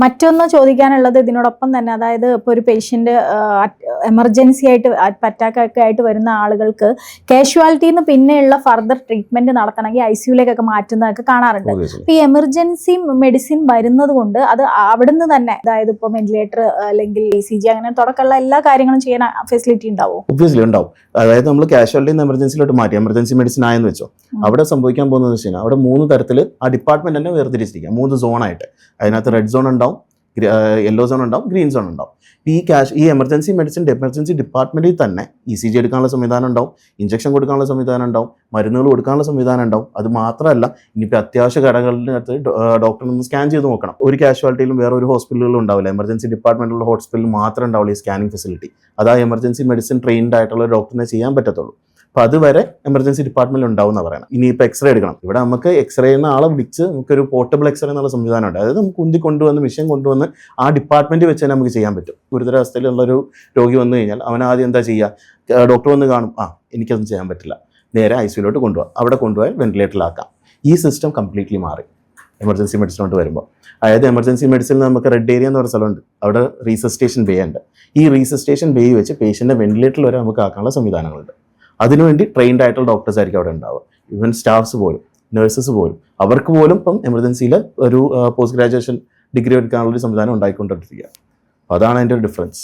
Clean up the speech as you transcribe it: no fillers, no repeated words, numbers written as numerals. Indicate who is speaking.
Speaker 1: മറ്റൊന്ന് ചോദിക്കാനുള്ളത് ഇതിനോടൊപ്പം തന്നെ, അതായത് ഇപ്പോൾ ഒരു പേഷ്യൻ്റ് എമർജൻസി ആയിട്ട് അറ്റാക്കൊക്കെ ആയിട്ട് വരുന്ന ആളുകൾക്ക് കാഷ്വാലിറ്റിന്ന് പിന്നെയുള്ള ഫർദർ ട്രീറ്റ്മെന്റ് നടത്തണമെങ്കിൽ ICUലേക്കൊക്കെ മാറ്റുന്നതൊക്കെ കാണാറുണ്ട്. അപ്പോൾ ഈ എമർജൻസി മെഡിസിൻ വരുന്നത് കൊണ്ട് അത് അവിടുന്ന് തന്നെ, അതായത് ഇപ്പോൾ വെന്റിലേറ്റർ അല്ലെങ്കിൽ ECG അങ്ങനെ തുടക്കമുള്ള എല്ലാ കാര്യങ്ങളും ചെയ്യാൻ ഫെസിലിറ്റി ഉണ്ടാവും?
Speaker 2: ഒബ്വിയസ്ലി ഉണ്ടാവും. അതായത് നമ്മൾ കാഷ്വാലിറ്റി എമർജൻസിയിലോട്ട് മാറ്റി എമർജൻസി മെഡിസിൻ ആയെന്ന് വെച്ചോ, അവിടെ സംഭവിക്കാൻ പോകുന്നത് വെച്ച് കഴിഞ്ഞാൽ അവിടെ 3 തരത്തിൽ ആ ഡിപ്പാർട്ട്മെന്റ് തന്നെ വേർതിരിച്ചിരിക്കുക, 3 സോണായിട്ട്. അതിനകത്ത് റെഡ് സോൺ ഉണ്ടാവും, യെല്ലോ സോൺ ഉണ്ടാവും, ഗ്രീൻ സോൺ ഉണ്ടാവും. ഈ എമർജൻസി എമർജൻസി ഡിപ്പാർട്ട്മെന്റിൽ തന്നെ ECG എടുക്കാനുള്ള സംവിധാനം ഉണ്ടാവും, ഇഞ്ചക്ഷൻ കൊടുക്കാനുള്ള സംവിധാനം ഉണ്ടാവും, മരുന്നുകൾ കൊടുക്കാനുള്ള സംവിധാനം ഉണ്ടാവും. അത് മാത്രമല്ല, ഇനിയിപ്പോൾ അത്യാവശ്യ ഘടകങ്ങളിനകത്ത് ഡോക്ടറിനൊന്ന് സ്കാൻ ചെയ്ത് നോക്കണം. ഒരു കാഷ്വാലിറ്റിയിലും വേറെ ഒരു ഹോസ്പിറ്റലുകളും ഉണ്ടാവില്ല, എമർജൻസി ഡിപ്പാർട്ട്മെന്റിലുള്ള ഹോസ്പിറ്റലിൽ മാത്രമേ ഉണ്ടാവുള്ളൂ ഈ സ്കാനിങ് ഫെസിലിറ്റി. അത് ആ എമർജൻസി മെഡിസിൻ ട്രെയിൻഡ് ആയിട്ടുള്ള ഡോക്ടറിനെ ചെയ്യാൻ പറ്റത്തുള്ളൂ. അപ്പോൾ അതുവരെ എമർജൻസി ഡിപ്പാർട്ട്മെന്റിൽ ഉണ്ടാവും എന്ന് പറയണം. ഇനിയിപ്പോൾ എക്സ്റേ എടുക്കണം, ഇവിടെ നമുക്ക് എക്സ്റേ എന്ന ആളെ വിളിച്ച് നമുക്കൊരു പോർട്ടബിൾ എക്സ്റേ എന്നുള്ള സംവിധാനം ഉണ്ട്. അതായത് നമുക്ക് ഉന്തി കൊണ്ടുവന്ന് മെഷീൻ കൊണ്ടുവന്ന് ആ ഡിപ്പാർട്ട്മെന്റ് വെച്ച് തന്നെ നമുക്ക് ചെയ്യാൻ പറ്റും. ഗുരുതരാവസ്ഥയിലുള്ളൊരു രോഗി വന്നു കഴിഞ്ഞാൽ അവൻ ആദ്യം എന്താ ചെയ്യുക, ഡോക്ടർ വന്ന് കാണും, എനിക്കതൊന്നും ചെയ്യാൻ പറ്റില്ല, നേരെ ICUലോട്ട് കൊണ്ടുപോകാം, അവിടെ കൊണ്ടുപോയാൽ വെന്റിലേറ്ററിലാക്കാം. ഈ സിസ്റ്റം കംപ്ലീറ്റ്ലി മാറി എമർജൻസി മെഡിസിനോട്ട് വരുമ്പോൾ. അതായത് എമർജൻസി മെഡിസിനിൽ നമുക്ക് റെഡ് ഏരിയ എന്ന് പറഞ്ഞ സ്ഥലമുണ്ട്, അവിടെ റീസസിറ്റേഷൻ ബേ ഉണ്ട്. ഈ റീസസിറ്റേഷൻ ബേ വെച്ച് പേഷ്യൻ്റെ വെന്റിലേറ്ററിൽ വരെ നമുക്ക് ആക്കാനുള്ള സംവിധാനങ്ങളുണ്ട്. അതിനുവേണ്ടി ട്രെയിൻഡ് ആയിട്ടുള്ള ഡോക്ടേഴ്സ് ആയിരിക്കും അവിടെ ഉണ്ടാവുക. ഈവൻ സ്റ്റാഫ്സ് പോലും, നഴ്സസ് പോലും, അവർക്ക് പോലും ഇപ്പം എമർജൻസിയിൽ ഒരു പോസ്റ്റ് ഗ്രാജുവേഷൻ ഡിഗ്രി എടുക്കാനുള്ളൊരു സംവിധാനം ഉണ്ടായിക്കൊണ്ടിരിക്കുക. അതാണ് അതിൻ്റെ ഒരു ഡിഫറൻസ്.